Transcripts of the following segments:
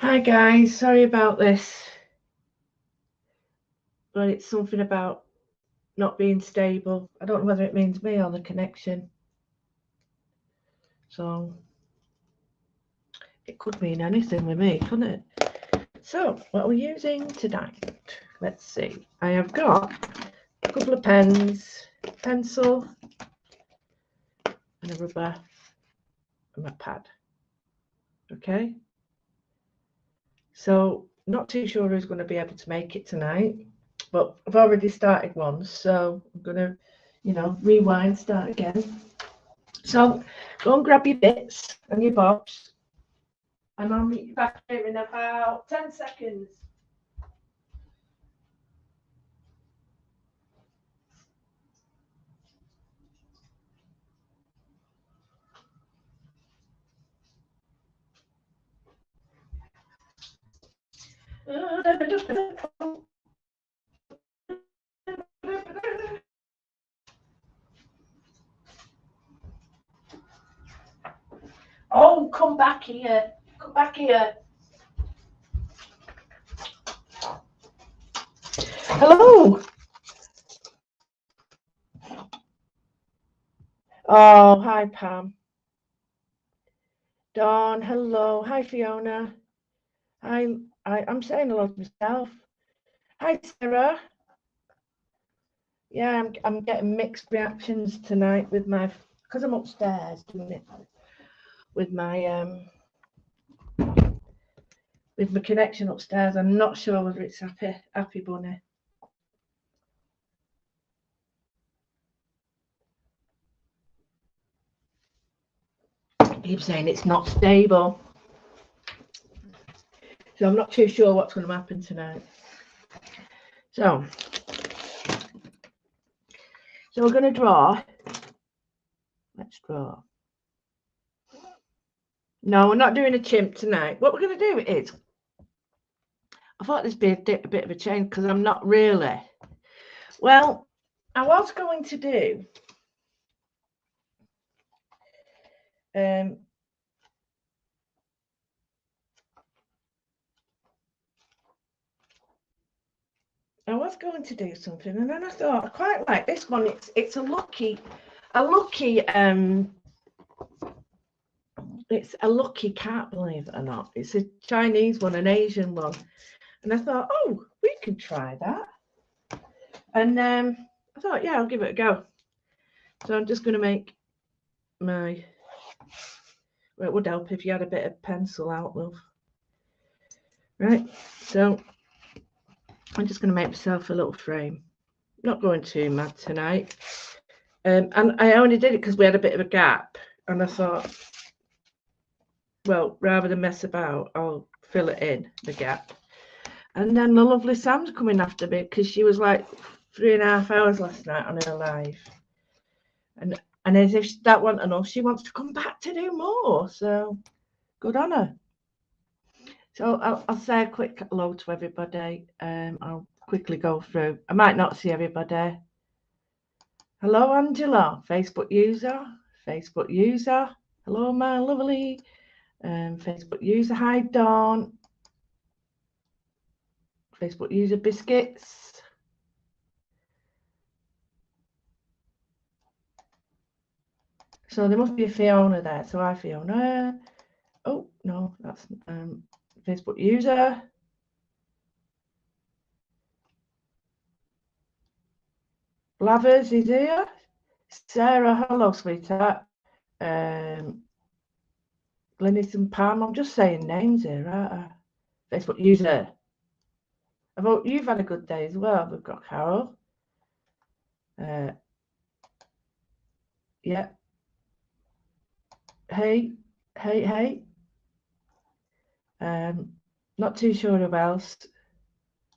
Hi guys, sorry about this, but it's something about not being stable. I don't know whether it means me or the connection. So it could mean anything with me, couldn't it? So what are we using tonight? Let's see. I have got a couple of pens, a pencil, and a rubber, and a pad. Okay. So not too sure who's going to be able to make it tonight, but I've already started one, so I'm going to, rewind, start again. So go and grab your bits and your bobs, and I'll meet you back here in about 10 seconds. Oh, come back here. Come back here. Hello. Oh, hi, Pam. Dawn, hello. Hi, Fiona. I'm saying hello to myself. Hi, Sarah. Yeah, I'm getting mixed reactions tonight with because I'm upstairs doing it with my connection upstairs. I'm not sure whether it's happy bunny. Keep saying it's not stable, so I'm not too sure what's going to happen tonight. So we're going to draw. Let's draw. No, we're not doing a chimp tonight. What we're going to do is, I thought this would be a bit of a change because I'm not really. Well, I was going to do something, and then I thought I quite like this one. It's a lucky it's a lucky cat, believe it or not. It's a Chinese one, an Asian one, and I thought, oh, we can try that. And I thought, yeah, I'll give it a go. So I'm just going to make my. Well, it would help if you had a bit of pencil out, love. Right. So I'm just going to make myself a little frame. Not going too mad tonight. And I only did it because we had a bit of a gap, and I thought, well, rather than mess about, I'll fill it in, the gap. And then the lovely Sam's coming after me because she was like 3.5 hours last night on her live. And as if that wasn't enough, she wants to come back to do more. So good on her. So I'll say a quick hello to everybody. I'll quickly go through. I might not see everybody. Hello, Angela, Facebook user. Hello, my lovely Facebook user. Hi, Dawn. Facebook user Biscuits. So there must be a Fiona there. So hi, Fiona. Oh, no, that's Facebook user. Blavers is here. Sarah, hello, sweetheart. Glennis and Pam. I'm just saying names here, right? Facebook user. I hope you've had a good day as well. We've got Carol. Yeah. Hey. Not too sure who else.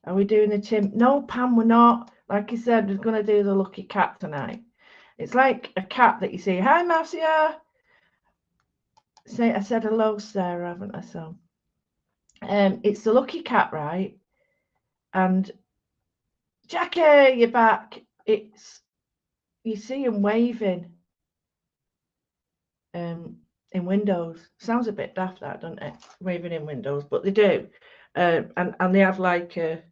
Are we doing a chimp? No, Pam, we're not. Like you said, we're going to do the lucky cat tonight. It's like a cat that you see. Hi, Marcia. I said hello, Sarah, haven't I? So, it's the lucky cat, right? And Jackie, you're back. You see him waving. in windows. Sounds a bit daft, that, doesn't it? Waving in windows, but they do. And they have like a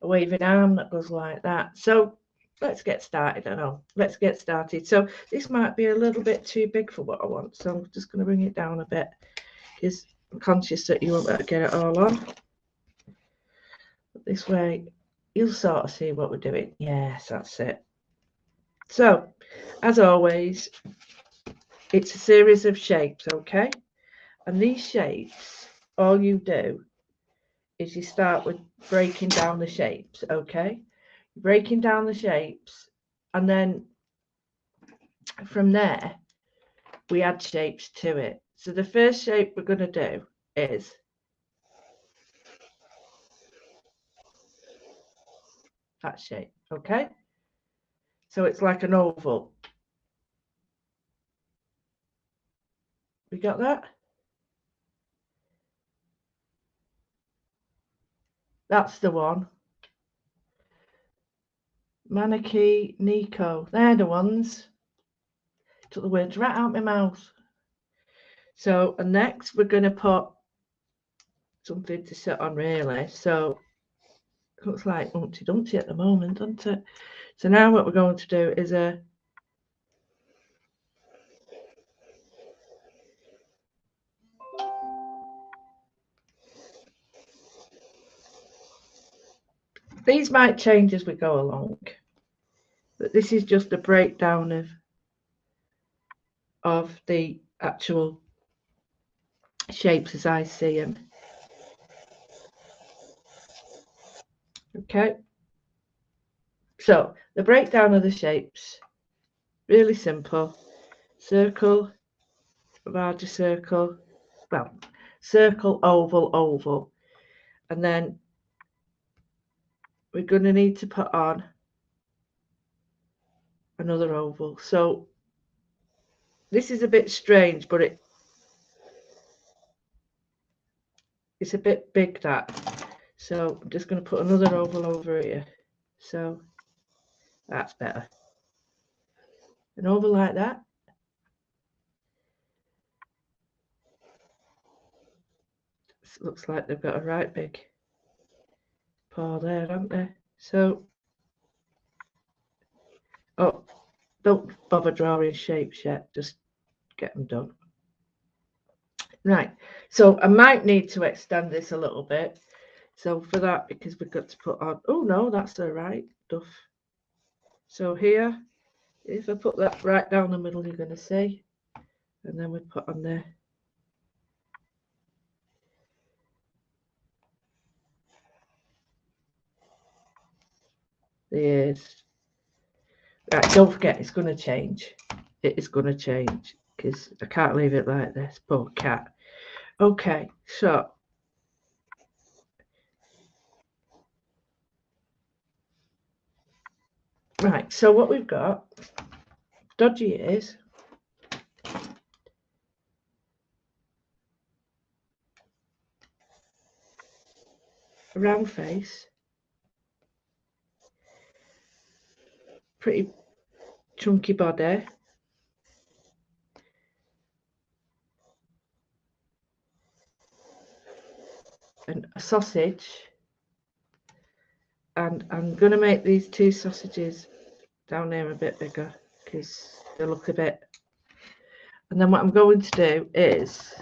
waving arm that goes like that. So let's get started. I know. Let's get started. So this might be a little bit too big for what I want. So I'm just going to bring it down a bit because I'm conscious that you won't be able to get it all on. But this way, you'll sort of see what we're doing. Yes, that's it. So, as always, it's a series of shapes, okay? And these shapes, all you do is you start with breaking down the shapes, okay? Breaking down the shapes, and then from there, we add shapes to it. So the first shape we're going to do is that shape, okay? So it's like an oval. We got that? That's the one. Manaki, Nico, they're the ones. Took the words right out my mouth. So, and next we're going to put something to sit on, really. So, it looks like Humpty Dumpty at the moment, doesn't it? So now what we're going to do is these might change as we go along, but this is just a breakdown of the actual shapes as I see them. Okay, so the breakdown of the shapes, really simple. Circle, larger circle, well, circle, oval, oval, and then we're going to need to put on another oval. So this is a bit strange, but it's a bit big, that. So I'm just going to put another oval over here. So that's better. An oval like that. It looks like they've got a right big paw there, haven't they? So, oh, don't bother drawing shapes yet. Just get them done. Right. So I might need to extend this a little bit. So for that, because we've got to put on, oh no, that's the right stuff. So here, if I put that right down the middle, you're going to see, and then we put on the ears. Right, don't forget, it's going to change. It is going to change because I can't leave it like this. Poor cat. Okay, so right, so what we've got, dodgy ears, a round face, pretty chunky body, and a sausage. And I'm going to make these two sausages down there a bit bigger because they look a bit. And then what I'm going to do is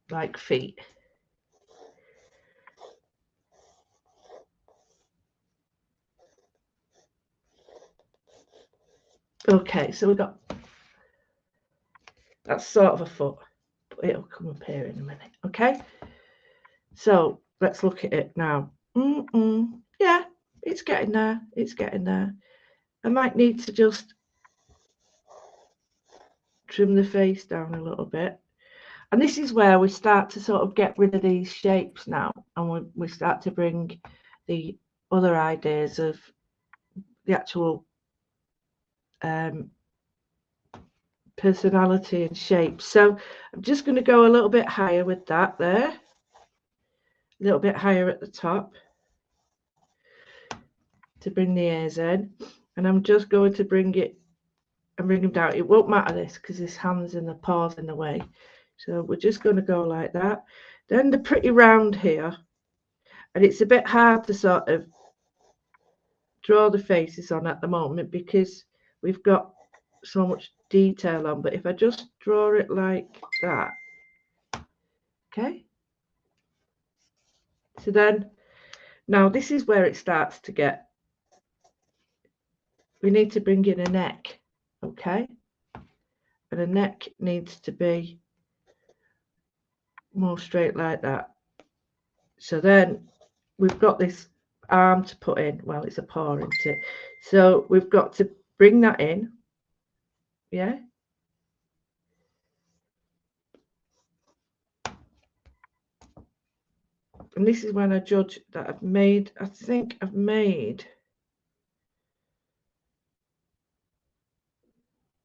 like feet. Okay, so we've got, that's sort of a foot, but it'll come up here in a minute. Okay, so let's look at it now. Yeah, it's getting there. It's getting there. I might need to just trim the face down a little bit. And this is where we start to sort of get rid of these shapes now, and we start to bring the other ideas of the actual personality and shape. So I'm just going to go a little bit higher with that there, a little bit higher at the top to bring the ears in, and I'm just going to bring him down. It won't matter this because his hands and the paws in the way, so we're just going to go like that. Then they're pretty round here, and it's a bit hard to sort of draw the faces on at the moment because we've got so much detail on, but if I just draw it like that, okay, so then now this is where it starts to get, we need to bring in a neck, okay, and a neck needs to be more straight like that. So then we've got this arm to put in, well, it's a paw, isn't it? So we've got to bring that in, yeah, and this is when I judge that I've made, I think I've made,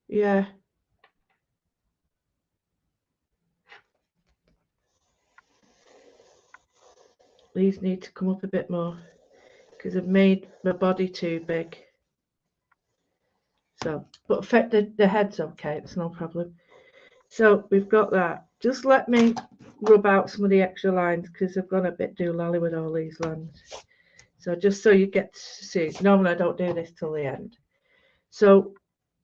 yeah, these need to come up a bit more because I've made my body too big. So, but affect the head's okay, it's no problem. So we've got that. Just let me rub out some of the extra lines because I've gone a bit doolally with all these lines. So just so you get to see, normally I don't do this till the end. So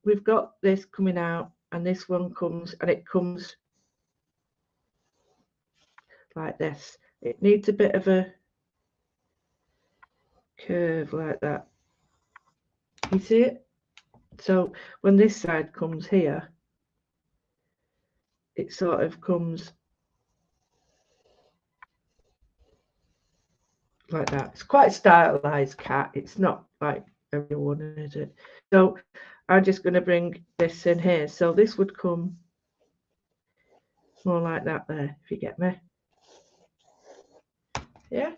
we've got this coming out, and this one comes, and it comes like this. It needs a bit of a curve like that. You see it? So when this side comes here, it sort of comes like that. It's quite a stylized cat. It's not like everyone, is it? So I'm just going to bring this in here. So this would come more like that there, if you get me. Yeah.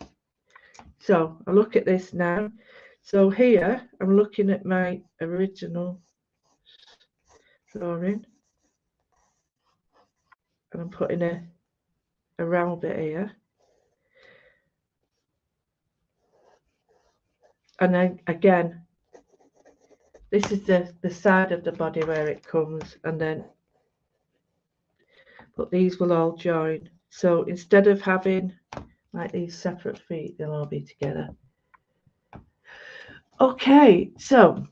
So I look at this now. So here I'm looking at my original drawing, and I'm putting a round bit here. And then again, this is the side of the body where it comes, and then but these will all join. So instead of having like these separate feet, they'll all be together. Okay, so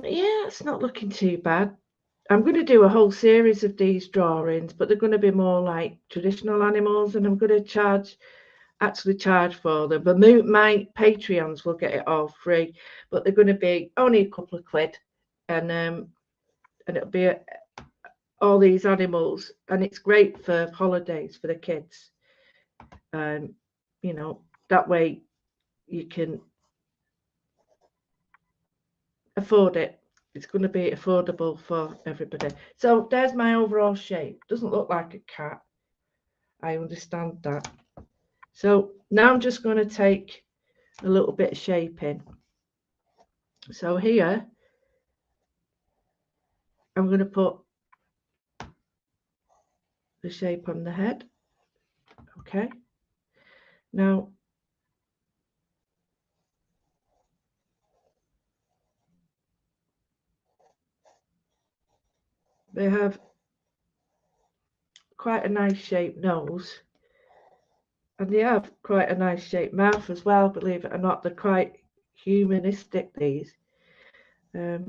yeah, it's not looking too bad. I'm going to do a whole series of these drawings, but they're going to be more like traditional animals, and I'm going to actually charge for them. But my Patreons will get it all free, but they're going to be only a couple of quid, and it'll be all these animals, and it's great for holidays for the kids. You know, that way you can afford it. It's going to be affordable for everybody. So there's my overall shape. Doesn't look like a cat. I understand that. So now I'm just going to take a little bit of shaping. So here I'm going to put the shape on the head. Okay. Now they have quite a nice shaped nose, and they have quite a nice shaped mouth as well, believe it or not. They're quite humanistic, these. So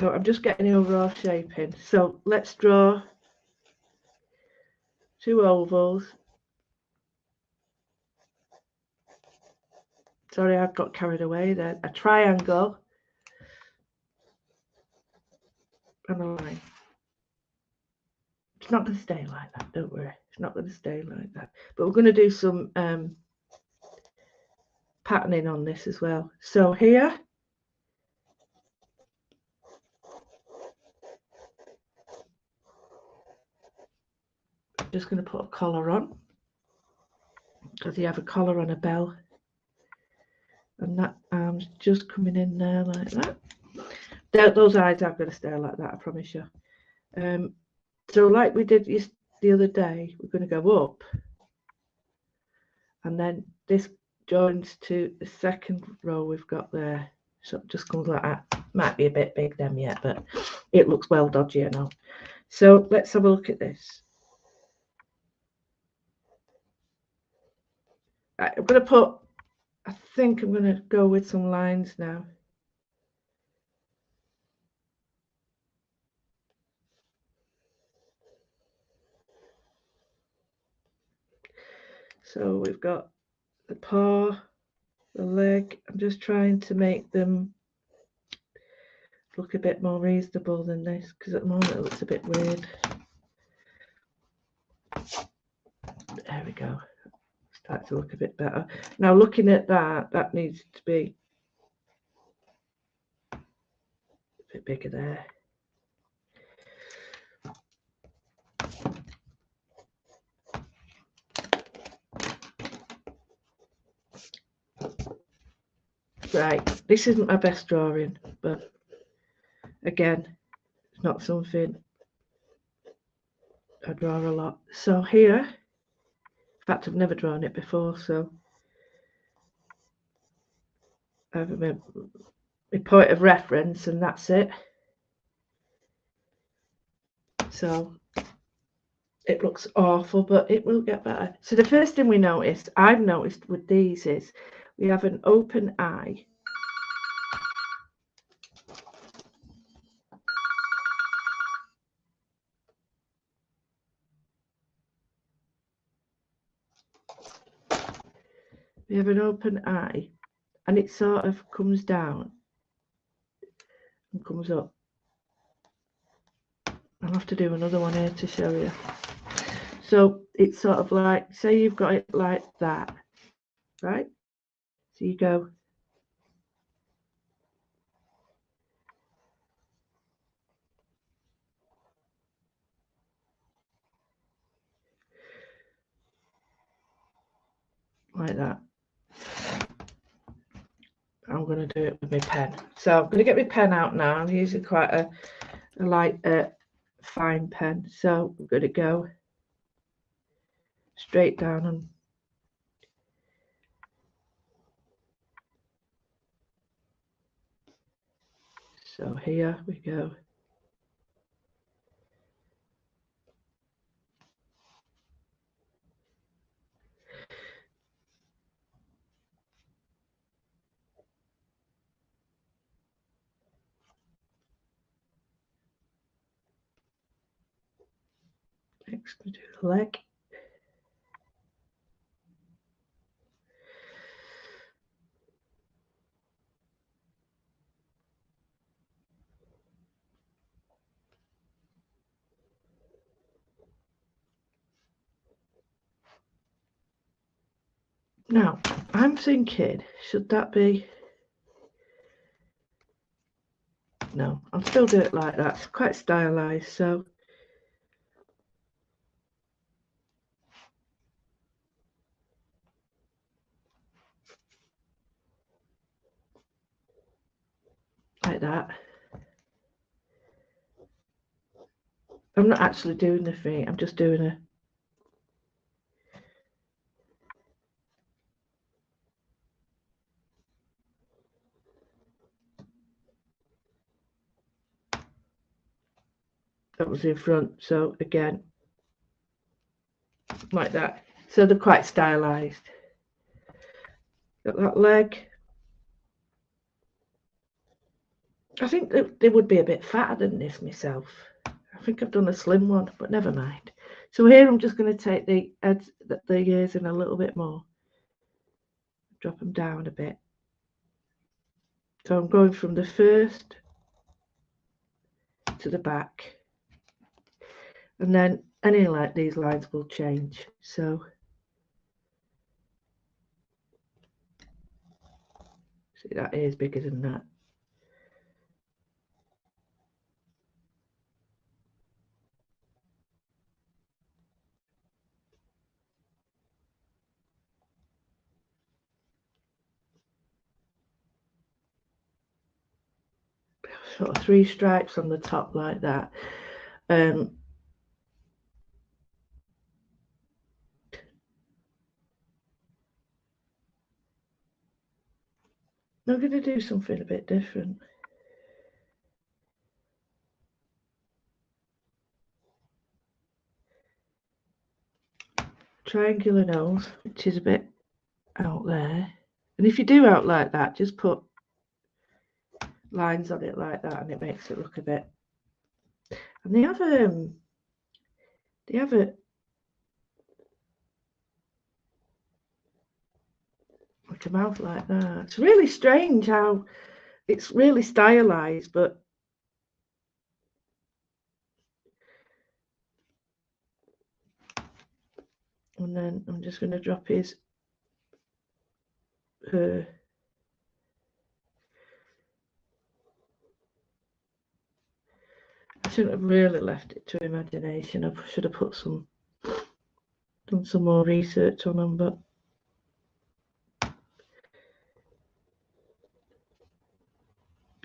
I'm just getting the overall shape in. So let's draw two ovals. Sorry, I've got carried away there. A triangle and a line. It's not going to stay like that, don't worry. It's not going to stay like that. But we're going to do some patterning on this as well. So here, I'm just going to put a collar on, because you have a collar on a bell. And that arm's just coming in there like that. Those eyes are going to stay like that, I promise you. So like we did the other day, we're going to go up. And then this joins to the second row we've got there. So it just comes like that. Might be a bit big then yet, but it looks well dodgy now. So let's have a look at this. Right, I'm going to put, I think I'm going to go with some lines now. So we've got the paw, the leg. I'm just trying to make them look a bit more reasonable than this, because at the moment it looks a bit weird. There we go. Start to look a bit better. Now looking at that, that needs to be a bit bigger there. Right, this isn't my best drawing, but again, it's not something I draw a lot. So here, in fact, I've never drawn it before, so I have my point of reference, and that's it. So it looks awful, but it will get better. So the first thing I've noticed with these is we have an open eye. We have an open eye, and it sort of comes down and comes up. I'll have to do another one here to show you. So it's sort of like, say you've got it like that, right? So you go like that. I'm going to do it with my pen. So I'm going to get my pen out now. I'm using quite a light fine pen. So I'm going to go straight down and so here we go. Next we do the leg. Now I'm thinking, should that be? No, I'll still do it like that. It's quite stylized, so like that. I'm not actually doing the feet, I'm just doing a that was in front, so again like that. So they're quite stylized. Got that leg. I think they would be a bit fatter than this myself. I think I've done a slim one, but never mind. So here I'm just going to take the heads, the ears in a little bit more. Drop them down a bit. So I'm going from the first to the back. And then any like these lines will change. So see, that ear is bigger than that. sort of 3 stripes on the top like that. I'm going to do something a bit different. Triangular nose, which is a bit out there. And if you do out like that, just put lines on it like that and it makes it look a bit. And they have a like a mouth like that. It's really strange how it's really stylized, but and then I'm just going to drop his I shouldn't have really left it to imagination. I should have done some more research on them, but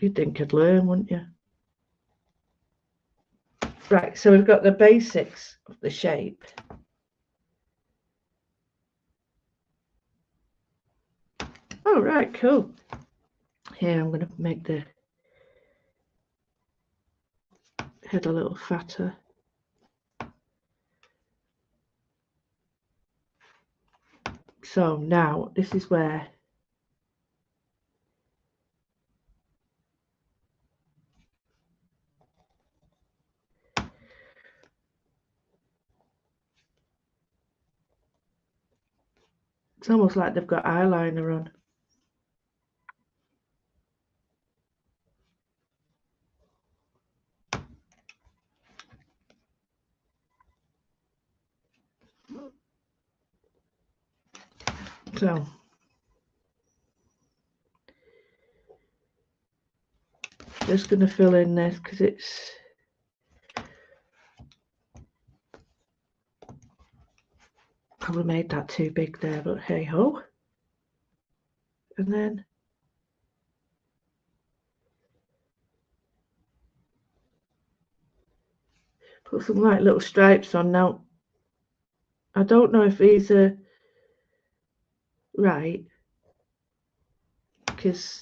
you'd think I'd learn, wouldn't you? Right, so we've got the basics of the shape. Oh, right, cool. Here, I'm going to make the head a little fatter. So now this is where it's almost like they've got eyeliner on. So just going to fill in this because it's probably made that too big there, but hey ho. And then put some like little stripes on. Now I don't know if these are right because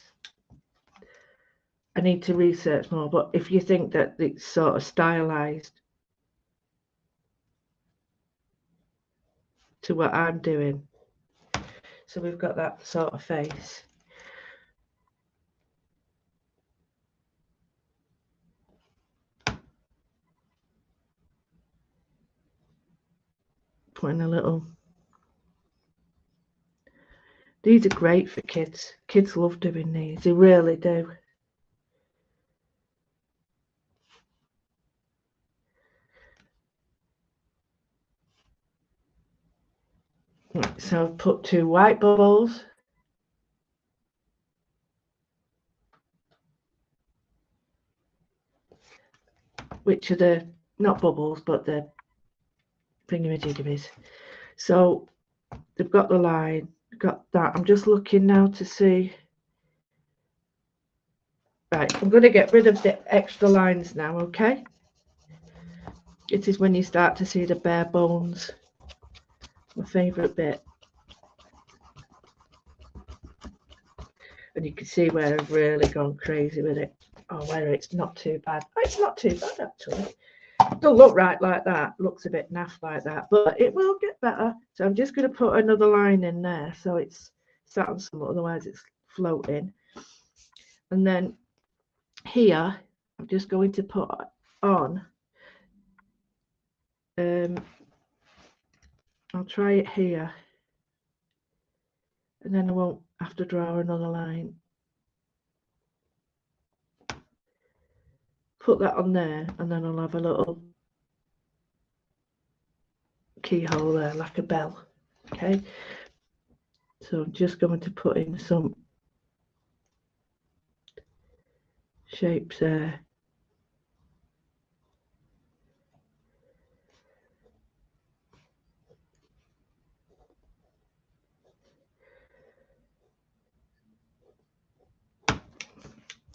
I need to research more, but if you think that it's sort of stylized to what I'm doing, so we've got that sort of face. Putting a little. These are great for kids. Kids love doing these. They really do. Right, so I've put 2 white bubbles. Which are the, not bubbles, but the thingamajiggabies. So they've got the line, got that. I'm just looking now to see. Right, I'm going to get rid of the extra lines now, okay? It is when you start to see the bare bones. My favourite bit. And you can see where I've really gone crazy with it. Oh, where it's not too bad. Oh, it's not too bad, actually. Don't look right like that. Looks a bit naff like that, but it will get better. So I'm just going to put another line in there so it's sat on some, otherwise it's floating. And then here I'm just going to put on I'll try it here and then I won't have to draw another line. Put that on there and then I'll have a little keyhole there like a bell. Okay, so I'm just going to put in some shapes there.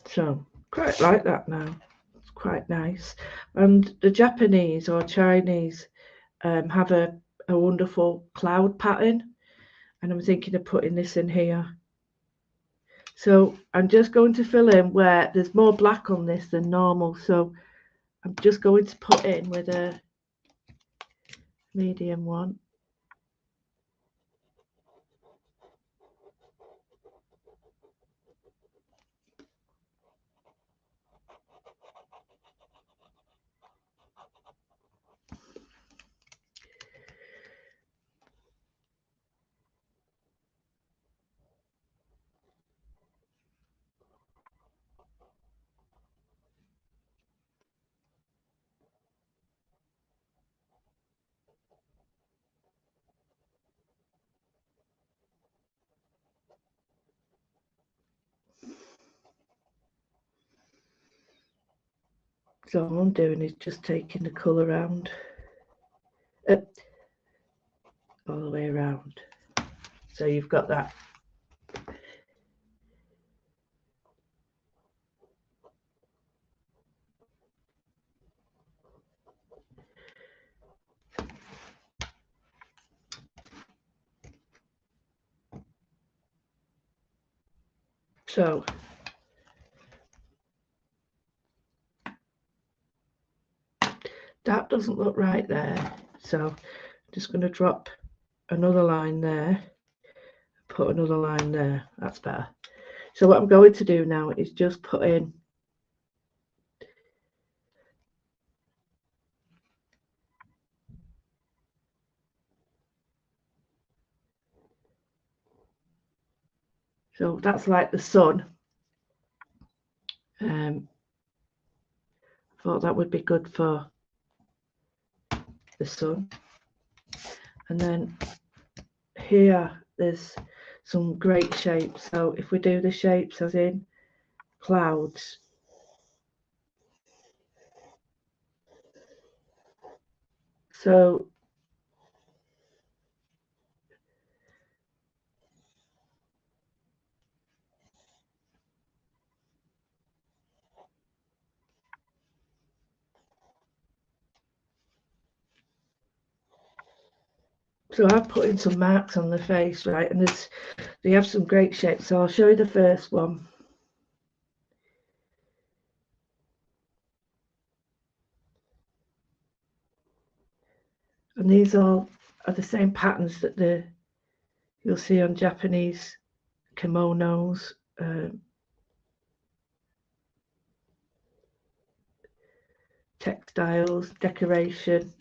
So quite like that now. It's quite nice. And the Japanese or Chinese have a wonderful cloud pattern, and I'm thinking of putting this in here. So I'm just going to fill in where there's more black on this than normal, so I'm just going to put in with a medium one. So all I'm doing is just taking the colour around, all the way around. So you've got that. So that doesn't look right there. So I'm just going to drop another line there, put another line there. That's better. So what I'm going to do now is just put in so that's like the sun. Thought that would be good for the sun. And then here there's some great shapes. So if we do the shapes as in clouds, so I've put in some marks on the face, right, and they have some great shapes. So I'll show you the first one. And these all are the same patterns that you'll see on Japanese kimonos, textiles, decoration.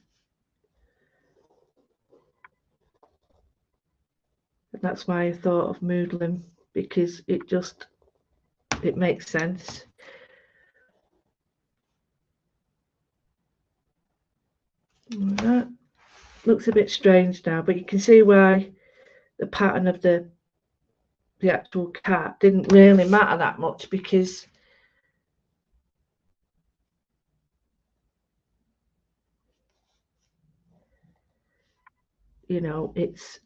And that's why I thought of moodling, because it makes sense. That looks a bit strange now, but you can see why the pattern of the actual cat didn't really matter that much, because you know, it's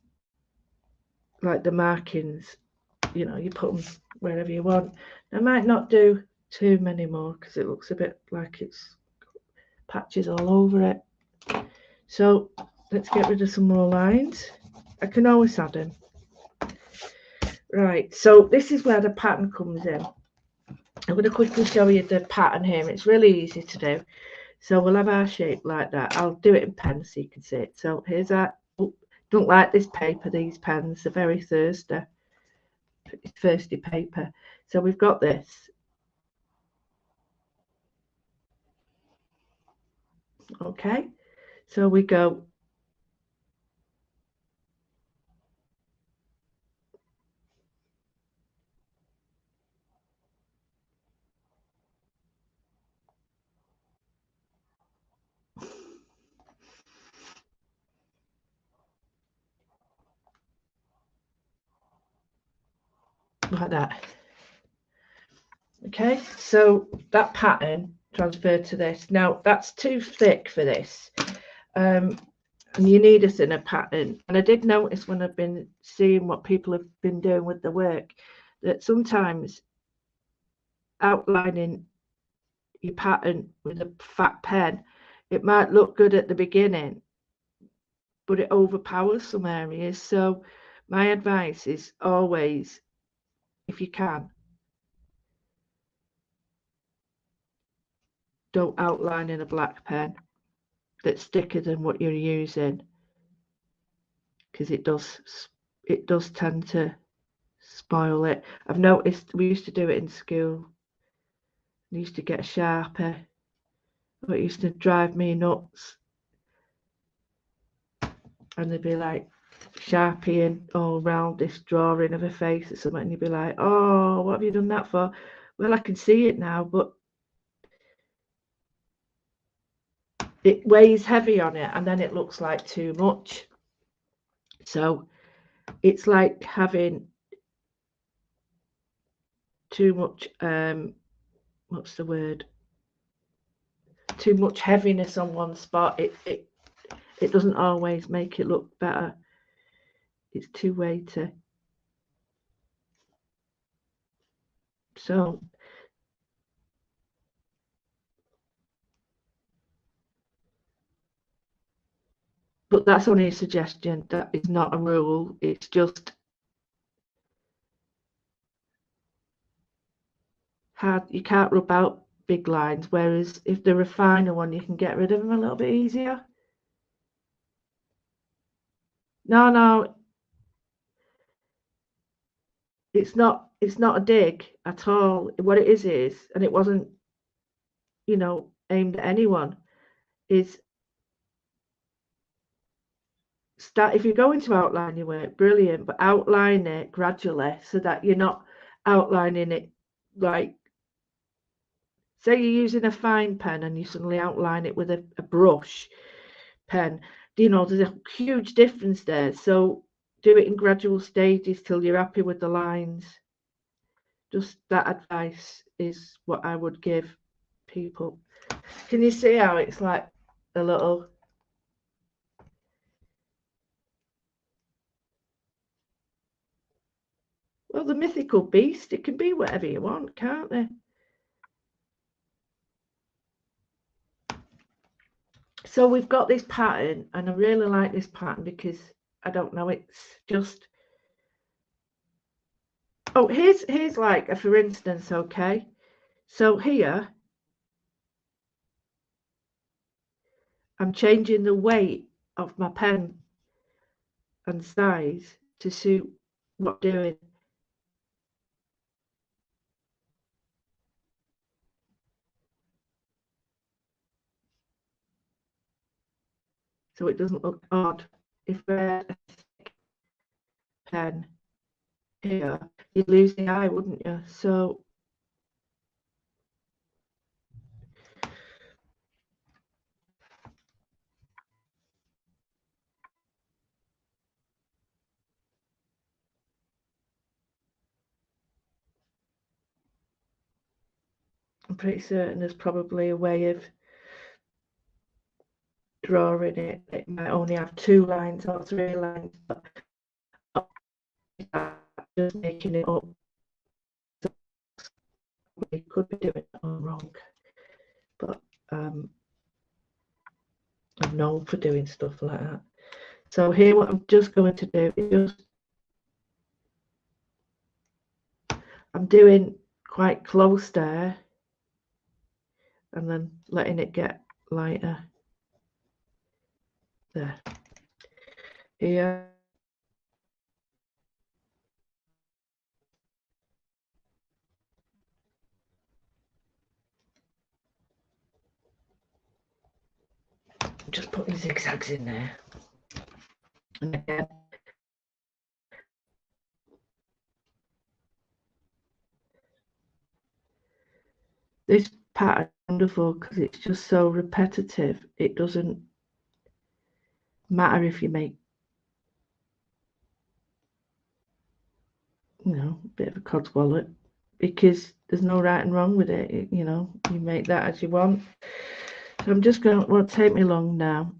like the markings, you know, you put them wherever you want. I might not do too many more because it looks a bit like it's patches all over it. So let's get rid of some more lines. I can always add them. Right, so this is where the pattern comes in. I'm going to quickly show you the pattern here. It's really easy to do. So we'll have our shape like that. I'll do it in pen so you can see it. So here's our, oh, don't like this paper, these pens, they're very thirsty paper. So we've got this. Okay, so we go like that. Okay, so that pattern transferred to this. Now that's too thick for this, and you need a thinner pattern. And I did notice when I've been seeing what people have been doing with the work that sometimes outlining your pattern with a fat pen, it might look good at the beginning, but it overpowers some areas. So my advice is always, if you can, don't outline in a black pen that's thicker than what you're using, because it does tend to spoil it. I've noticed we used to do it in school. We used to get a Sharpie, but it used to drive me nuts. And they'd be like Sharpieing all around this drawing of a face or something, and you'd be like, oh, what have you done that for? Well, I can see it now, but it weighs heavy on it, and then it looks like too much. So it's like having too much, what's the word? Too much heaviness on one spot. It doesn't always make it look better. It's too weighty. So but that's only a suggestion. That is not a rule. It's just hard. You can't rub out big lines, whereas if they're a finer one, you can get rid of them a little bit easier. No, it's not a dig at all. What it is, and it wasn't, aimed at anyone, is start, if you're going to outline your work, brilliant, but outline it gradually so that you're not outlining it like, say you're using a fine pen and you suddenly outline it with a brush pen. There's a huge difference there. So do it in gradual stages till you're happy with the lines. Just that advice is what I would give people. Can you see how it's like a little... Well, the mythical beast, it can be whatever you want, can't they? So we've got this pattern, and I really like this pattern because, I don't know, it's just... Oh, here's like a for instance, okay? So here, I'm changing the weight of my pen and size to suit what I'm doing. So it doesn't look odd. If I had a thick pen here, you'd lose the eye, wouldn't you? So I'm pretty certain there's probably a way of drawing it. It might only have 2 lines or 3 lines, but just making it up. So we could be doing it all wrong, but I'm known for doing stuff like that. So here, what I'm just going to do is I'm doing quite close there, and then letting it get lighter there. Here, I'm just putting zigzags in there, and again, this pattern is wonderful because it's just so repetitive. It doesn't matter if you make, a bit of a codswallop, because there's no right and wrong with it. You make that as you want. So I'm just going, won't take me long now.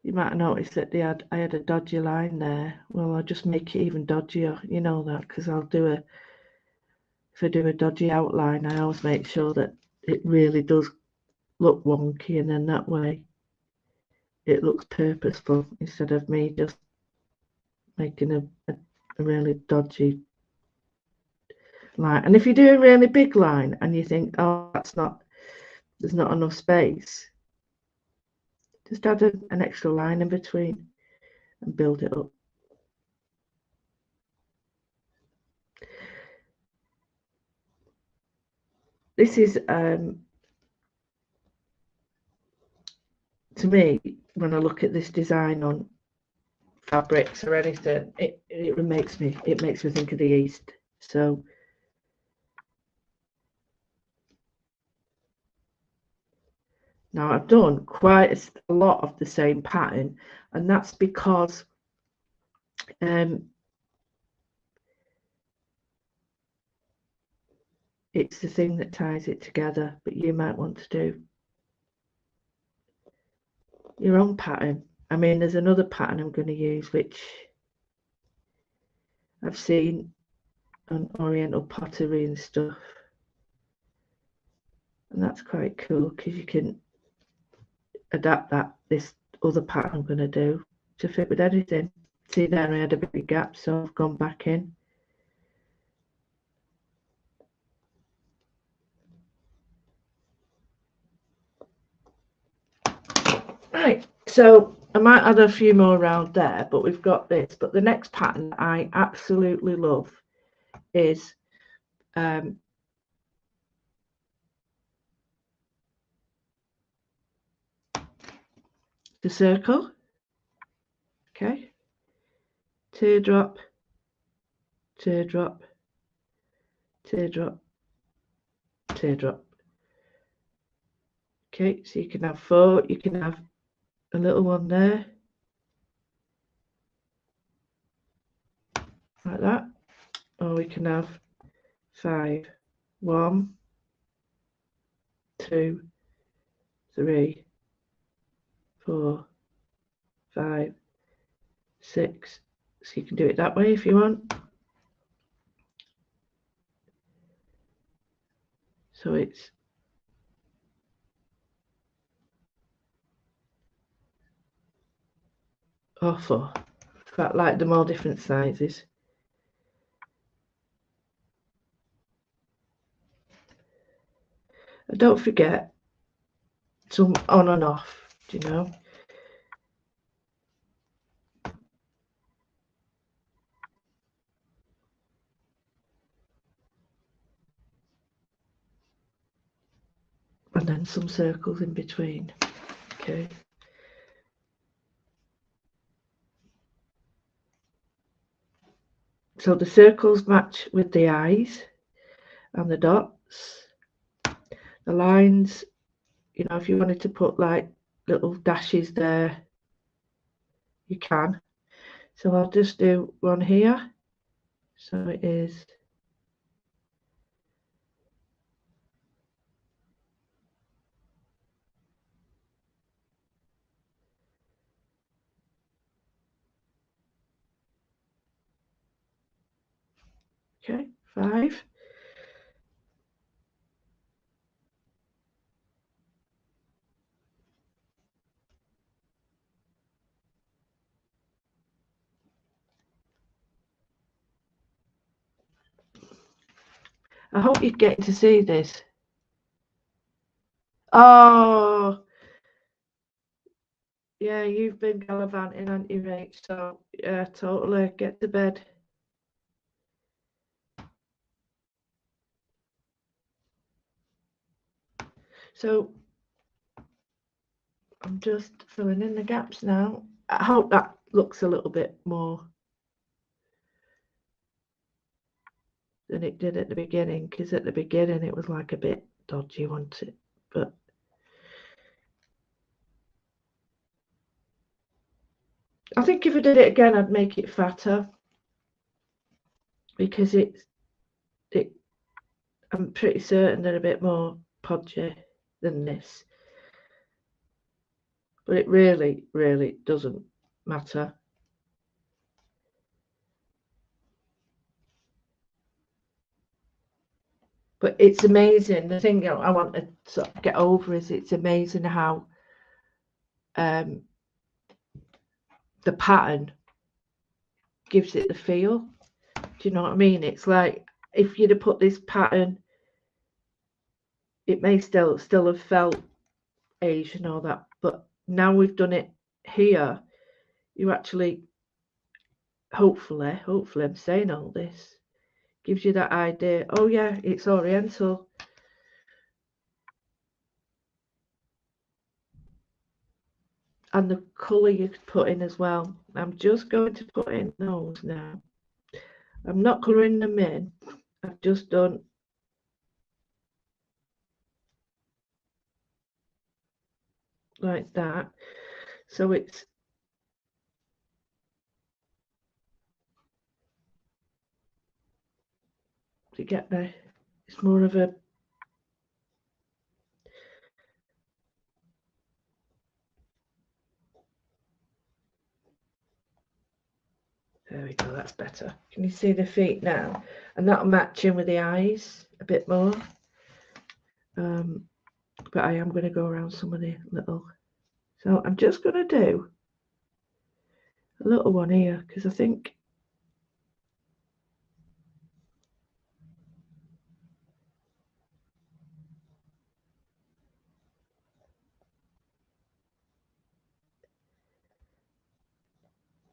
You might have noticed that I had a dodgy line there. Well, I'll just make it even dodgier. You know that, because if I do a dodgy outline, I always make sure that it really does look wonky, and then that way it looks purposeful instead of me just making a really dodgy line. And if you do a really big line and you think, oh, there's not enough space, just add an extra line in between and build it up. This is, to me, when I look at this design on fabrics or anything, it makes me think of the East. So now I've done quite a lot of the same pattern, and that's because it's the thing that ties it together, but you might want to do your own pattern. I mean, there's another pattern I'm going to use, which I've seen on Oriental pottery and stuff, and that's quite cool because you can adapt this other pattern I'm going to do to fit with anything. See, there I had a big gap, so I've gone back in. Right, so I might add a few more around there, but we've got this. But the next pattern I absolutely love is the circle. Okay, teardrop, teardrop, teardrop, teardrop. Okay, so you can have 4, you can have a little one there, like that, or we can have 5. 1, 2, 3, 4, 5, 6. So you can do it that way if you want. So it's awful. Quite like them all different sizes. And don't forget some on and off, do you know? And then some circles in between. Okay. So the circles match with the eyes and the dots. The lines, you know, if you wanted to put like little dashes there, you can. So I'll just do one here. So it is okay, 5. I hope you're getting to see this. Oh, yeah, you've been gallivanting, haven't you, Rach? So, yeah, totally. Get to bed. So, I'm just filling in the gaps now. I hope that looks a little bit more than it did at the beginning, because at the beginning it was like a bit dodgy, wasn't it? But I think if I did it again, I'd make it fatter, because I'm pretty certain they're a bit more podgy than this. but it really, really doesn't matter. But it's amazing. The thing I want to sort of get over is it's amazing how the pattern gives it the feel. Do you know what I mean? It's like if you'd have put this pattern, it may still have felt Asian or that, but now we've done it here, you actually, hopefully I'm saying all this, gives you that idea, oh yeah, it's Oriental. And the colour you could put in as well. I'm just going to put in those now. I'm not colouring them in. I've just done like that. So it's to get there. It's more of a there we go, that's better. Can you see the feet now? And that'll match in with the eyes a bit more. But I am going to go around some of the little. So I'm just going to do a little one here because I think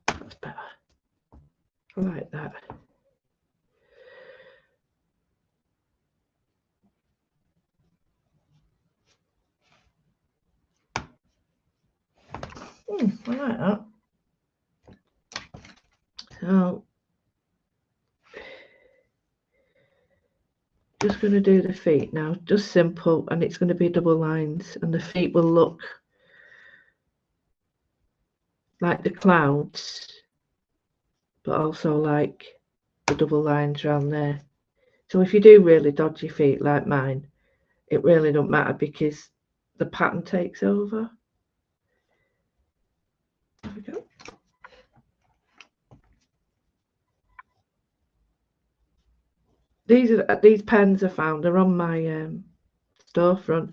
that's better. I like that. I like that. So just going to do the feet now, just simple, and it's going to be double lines, and the feet will look like the clouds, but also like the double lines around there. So if you do really dodgy feet like mine, it really don't matter because the pattern takes over. There we go. These pens I found are on my storefront,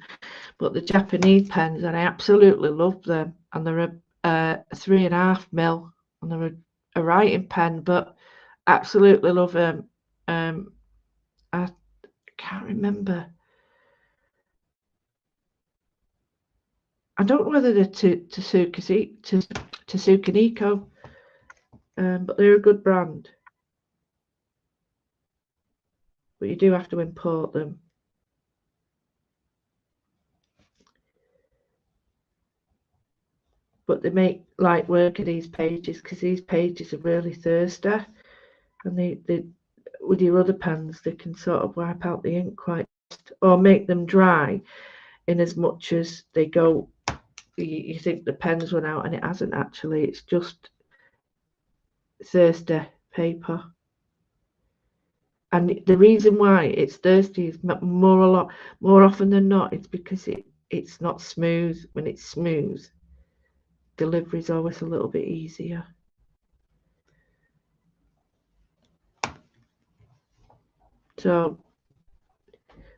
but the Japanese pens, and I absolutely love them, and they're a 3.5mm, and they're a writing pen, but absolutely love them. I can't remember. I don't know whether they're Tsuka Nico, but they're a good brand. But you do have to import them. But they make light work of these pages because these pages are really thirsty, and they with your other pens they can sort of wipe out the ink quite fast, or make them dry in as much as they go. You think the pen's run out and it hasn't actually, it's just thirsty paper. And the reason why it's thirsty is more often than not, it's because it's not smooth. When it's smooth, delivery is always a little bit easier. So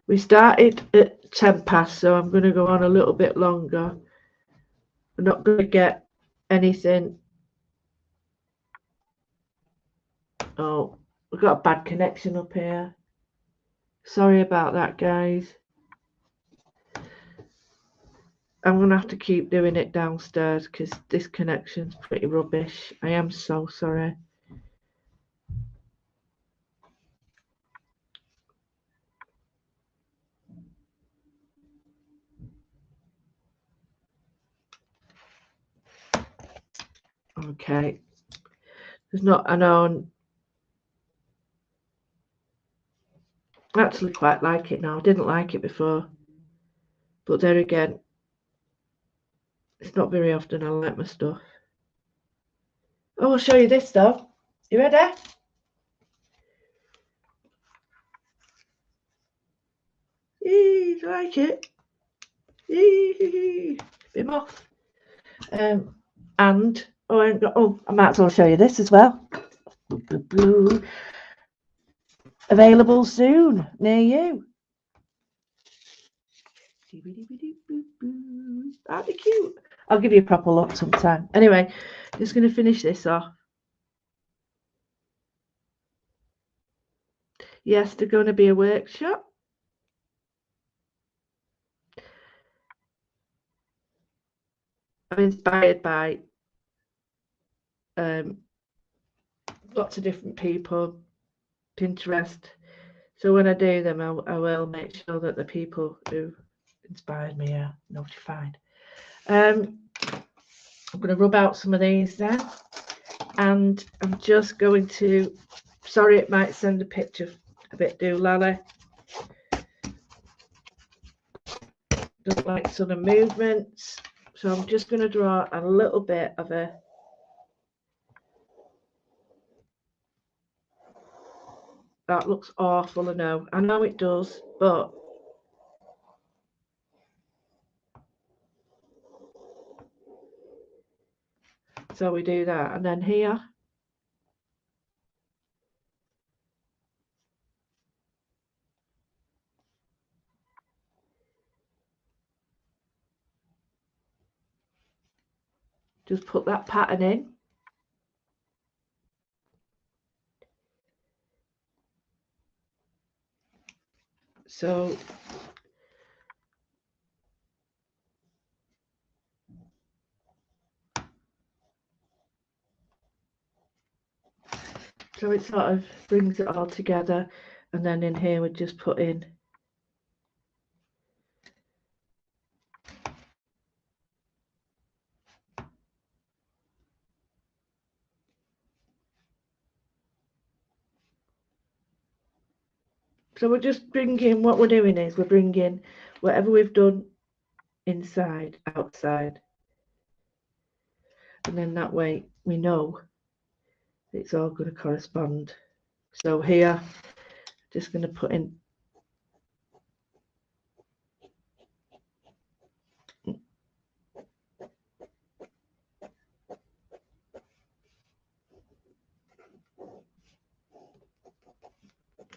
we started at 10 past, so I'm going to go on a little bit longer. We're not going to get anything. Oh, we've got a bad connection up here. Sorry about that, guys. I'm going to have to keep doing it downstairs because this connection's pretty rubbish. I am so sorry. Okay. There's not, I know, I actually quite like it now. I didn't like it before. But there again, it's not very often I like my stuff. Oh, I'll show you this though. You ready? Yee, like it. Yee, bit off. And I might as well show you this as well. Available soon near you. That'd be cute. I'll give you a proper look sometime. Anyway, just going to finish this off. Yes, there's going to be a workshop. I'm inspired by lots of different people, Pinterest. So when I do them, I will make sure that the people who inspired me are notified. I'm going to rub out some of these then, and I'm just going to, sorry it might send a picture a bit doolally. Don't like sudden movements, so I'm just going to draw a little bit of a that looks awful. I know it does, but so we do that, and then here just put that pattern in. So it sort of brings it all together, and then in here we just put in so we're just bringing, what we're doing is we're bringing whatever we've done inside outside, and then that way we know it's all going to correspond. So here just going to put in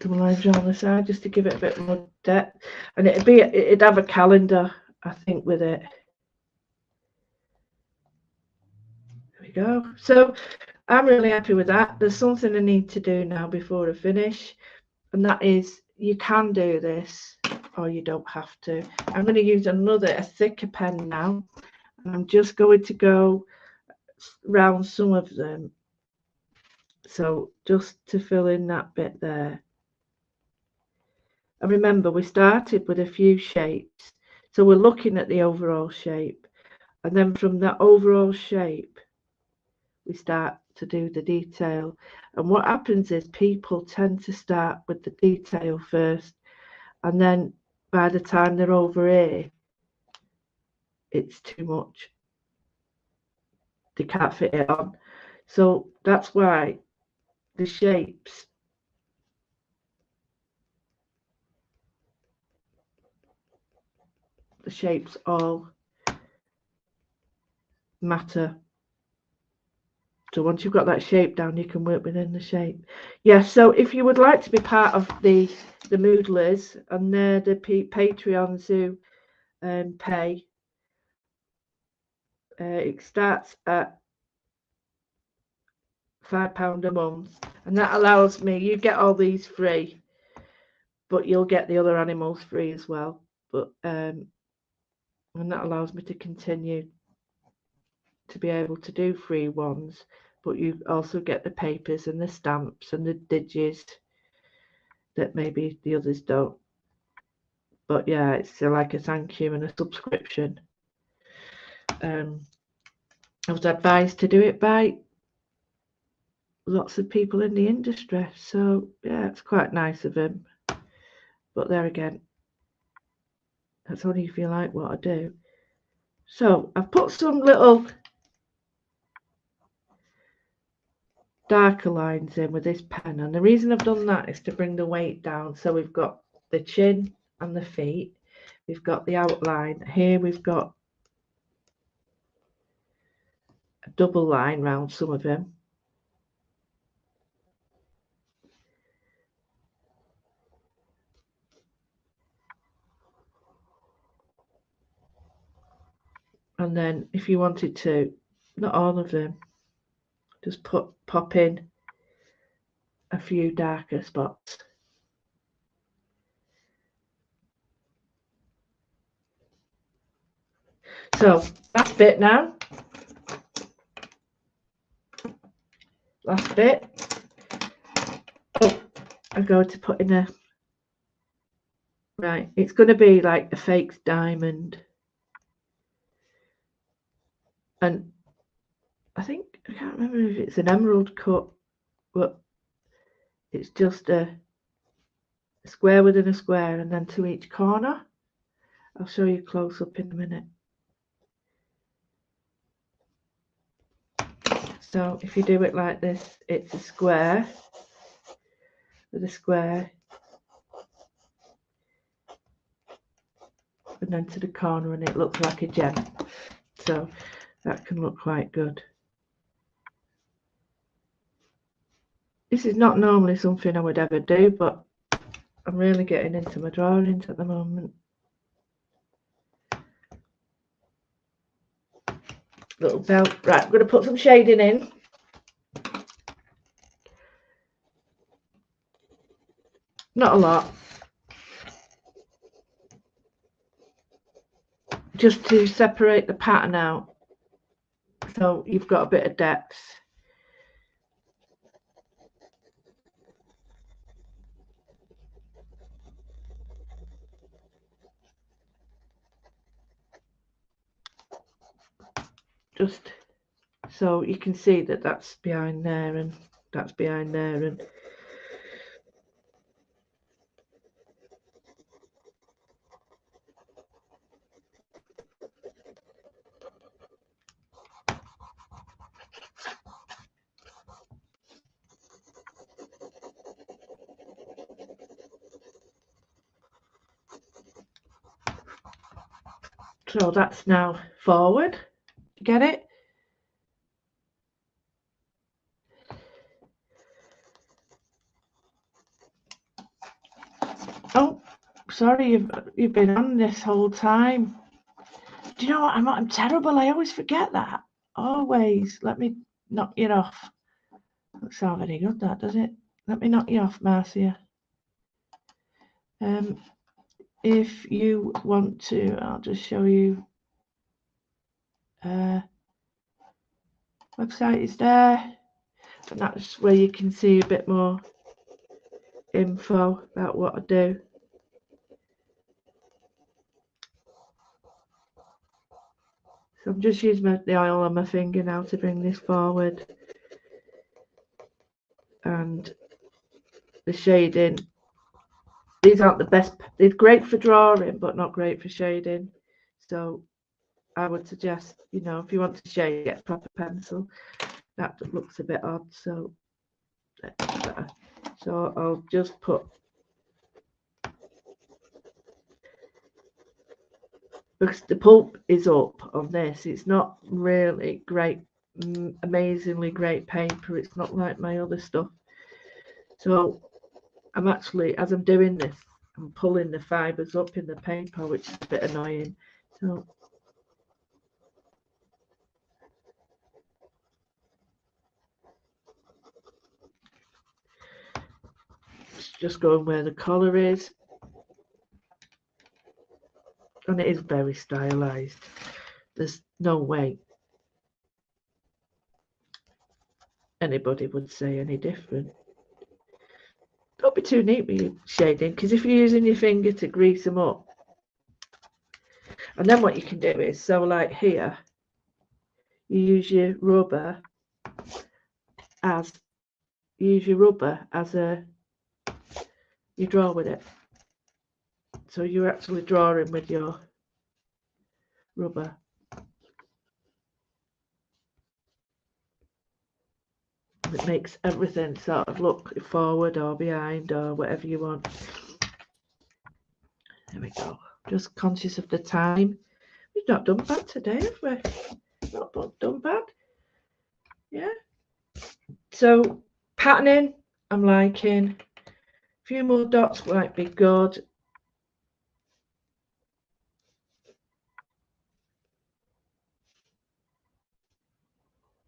some lines around the side just to give it a bit more depth, and it'd have a calendar, I think, with it. There we go. So I'm really happy with that. There's something I need to do now before I finish, and that is, you can do this or you don't have to. I'm going to use a thicker pen now, and I'm just going to go round some of them, so just to fill in that bit there. And remember, we started with a few shapes, so we're looking at the overall shape, and then from that overall shape we start to do the detail. And what happens is people tend to start with the detail first, and then by the time they're over here it's too much, they can't fit it on. So that's why the shapes all matter. So once you've got that shape down, you can work within the shape. Yeah, so if you would like to be part of the Moodlers, and they're the Patreons who pay, it starts at £5 a month, and that allows me, you get all these free, but you'll get the other animals free as well. But and that allows me to continue to be able to do free ones, but you also get the papers and the stamps and the digis that maybe the others don't. But yeah, it's like a thank you and a subscription. I was advised to do it by lots of people in the industry, so yeah, it's quite nice of him. But there again, that's only if you like what I do. So I've put some little darker lines in with this pen, and the reason I've done that is to bring the weight down. So we've got the chin and the feet, we've got the outline here, we've got a double line round some of them. And then if you wanted to, not all of them, just pop in a few darker spots. So last bit now. Last bit. Oh, I go to put in a, right, it's going to be like a fake diamond. And I think, I can't remember if it's an emerald cut, but it's just a square within a square and then to each corner. I'll show you close up in a minute. So if you do it like this, it's a square with a square and then to the corner, and it looks like a gem. So that can look quite good. This is not normally something I would ever do, but I'm really getting into my drawings at the moment. Little belt. Right, I'm going to put some shading in. Not a lot. Just to separate the pattern out. So you've got a bit of depth. Just so you can see that that's behind there and that's behind there, and so that's now forward. Get it? Oh, sorry, you've been on this whole time. Do you know what? I'm terrible. I always forget that. Always. Let me knock you off. Doesn't sound very good, that, does it? Let me knock you off, Marcia. If you want to, I'll just show you. Website is there, and that's where you can see a bit more info about what I do. So I'm just using the oil on my finger now to bring this forward, and the shading. These aren't the best. They're great for drawing, but not great for shading. So I would suggest, you know, if you want to shade, get a proper pencil. That looks a bit odd, so that's better. So I'll just put, because the pulp is up on this, it's not really great, amazingly great paper. It's not like my other stuff. So I'm actually, as I'm doing this, I'm pulling the fibers up in the paper, which is a bit annoying. So it's just going where the collar is, and it is very stylized. There's no way anybody would say any different. Don't be too neat with your shading, because if you're using your finger to grease them up, and then what you can do is, so like here, you use your rubber as a, you draw with it. So you're actually drawing with your rubber. It makes everything sort of look forward or behind or whatever you want. There we go. Just conscious of the time. We've not done bad today, have we? Not done bad. Yeah. So patterning, I'm liking. A few more dots might be good.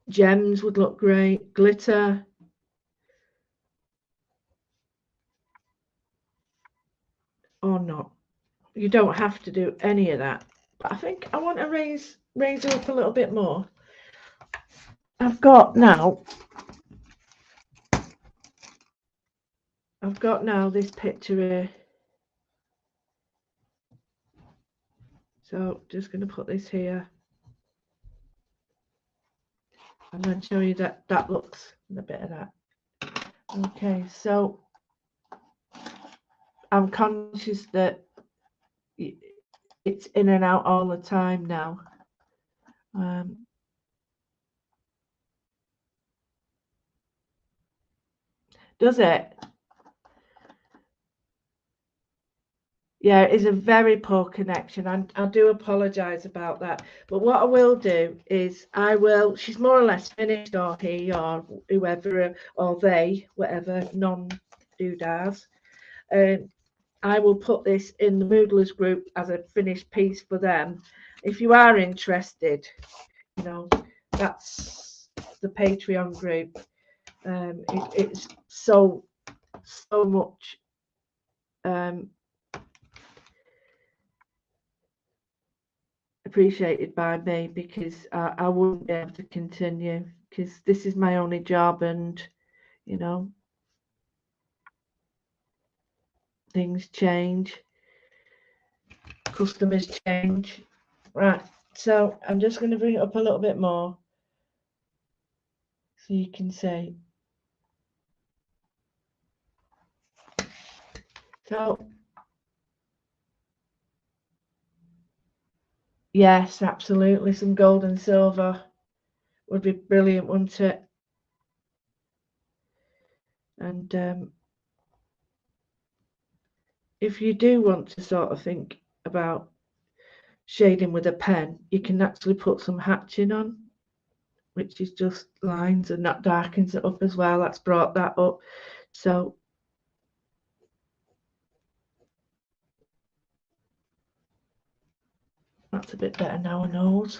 Gems would look great. Glitter. Or not. You don't have to do any of that. But I think I want to raise her up a little bit more. I've got now this picture here. So just going to put this here. I'm going to show you that looks a bit of that. Okay, so I'm conscious that it's in and out all the time now. Does it? Yeah, it is a very poor connection. I do apologise about that. But what I will do is she's more or less finished, or he, or whoever, or they, whatever, non-doodads. I will put this in the Moodlers group as a finished piece for them. If you are interested, you know, that's the Patreon group. It's so much appreciated by me, because I wouldn't be able to continue, because this is my only job, and you know, things change, customers change. Right, so I'm just going to bring it up a little bit more so you can see. So yes, absolutely, some gold and silver would be brilliant, wouldn't it? And if you do want to sort of think about shading with a pen, you can actually put some hatching on, which is just lines, and that darkens it up as well. That's brought that up. So that's a bit better now, I knows.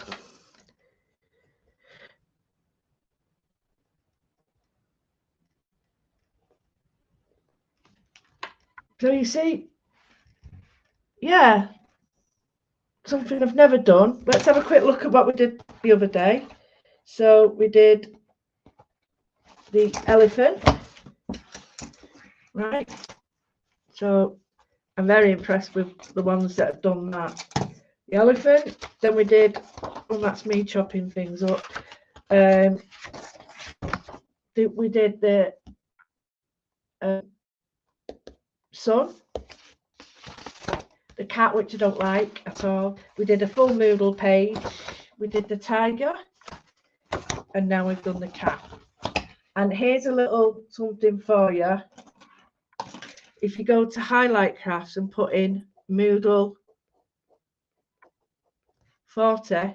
So you see, yeah, something I've never done. Let's have a quick look at what we did the other day. So we did the elephant, right? So I'm very impressed with the ones that have done that. The elephant, then we did, well, that's me chopping things up. We did the sun, the cat, which I don't like at all. We did a full Moodle page. We did the tiger, and now we've done the cat. And here's a little something for you. If you go to Highlight Crafts and put in Moodle 40,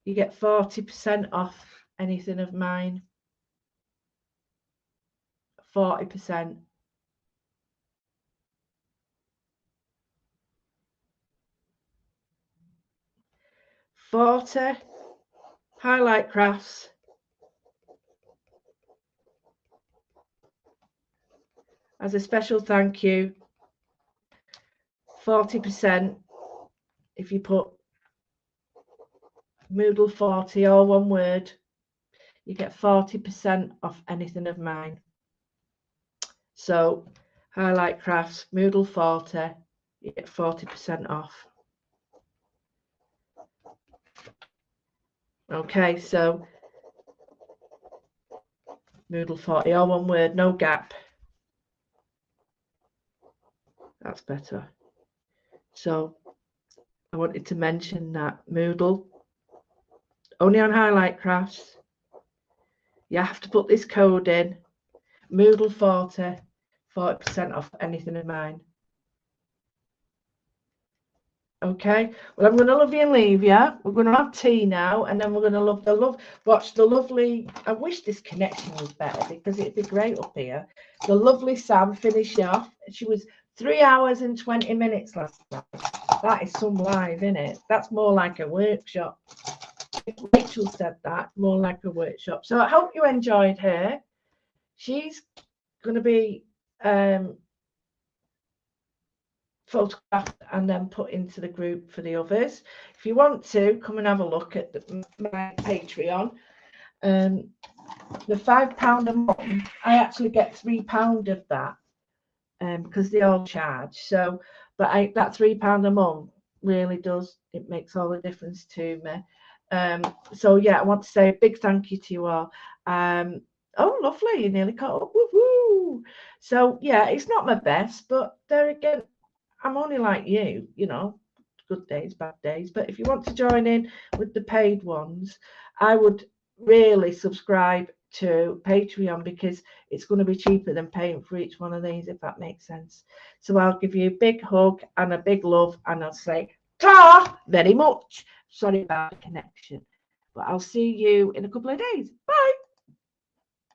you get 40% off anything of mine. 40%. Highlight Crafts. As a special thank you, 40% if you put Moodle 40, all one word, you get 40% off anything of mine. So Highlight Crafts, Moodle 40, you get 40% off. Okay, so Moodle 40, all one word, no gap. That's better. So I wanted to mention that Moodle, only on Highlight Crafts. You have to put this code in, Moodle 40, 40% off anything of mine. Okay, well, I'm going to love you and leave you. We're going to have tea now, and then we're going to watch the lovely. I wish this connection was better because it'd be great up here. The lovely Sam finish off. She was 3 hours and 20 minutes last night. That is some live, isn't it? That's more like a workshop. Rachel said that, more like a workshop. So I hope you enjoyed her. She's going to be photographed and then put into the group for the others. If you want to, come and have a look at my Patreon. The £5 a month, I actually get £3 of that because they all charge. So, but that £3 a month really does, it makes all the difference to me. So yeah, I want to say a big thank you to you all. Oh, lovely, you nearly caught up. Woo-hoo. So yeah, it's not my best, but there again, I'm only like you, good days, bad days. But if you want to join in with the paid ones, I would really subscribe to Patreon because it's going to be cheaper than paying for each one of these, if that makes sense. So I'll give you a big hug and a big love, and I'll say ta very much. Sorry about the connection, but I'll see you in a couple of days. Bye.